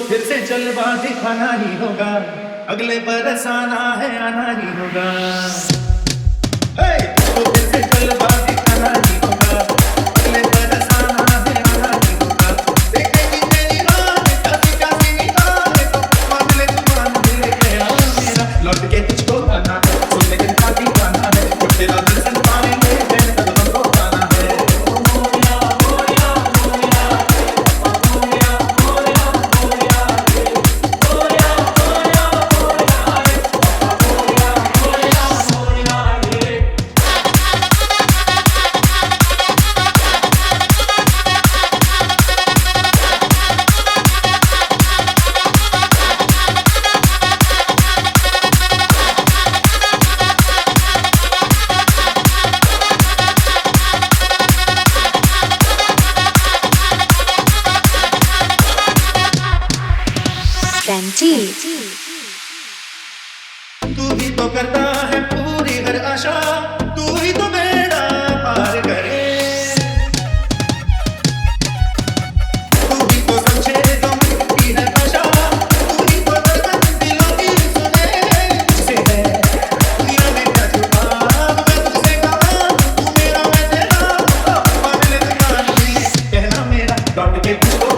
फिर से जलवा दिखाना ही होगा, अगले बरस आना है आना ही होगा। हे! तो फिर से जलवा दिखाना ही होगा, अगले बरस आना है आना ही होगा। देखेगी तेरी रात कासी कासी निगाहें तो मान ले गया मेरा, लौट के तुझको आना है, सुनने के साथ ही गाना है, कुछ तेरा दर्शन पाएंगे फिर तब हमको पाना है। Fenty. तू ही तो करता है पूरी हर आशा, तू ही तो बेड़ा पार करे, तू ही तो समझे जो मन की है भाषा, तू ही तो दर्द दिलों की सुने। तुझसे है दुनिया में क्या छुपा, मैं तुझसे कहा तू मेरा मैं तेरा, मान ले तू मान ले कहना मेरा, लौट के तुझको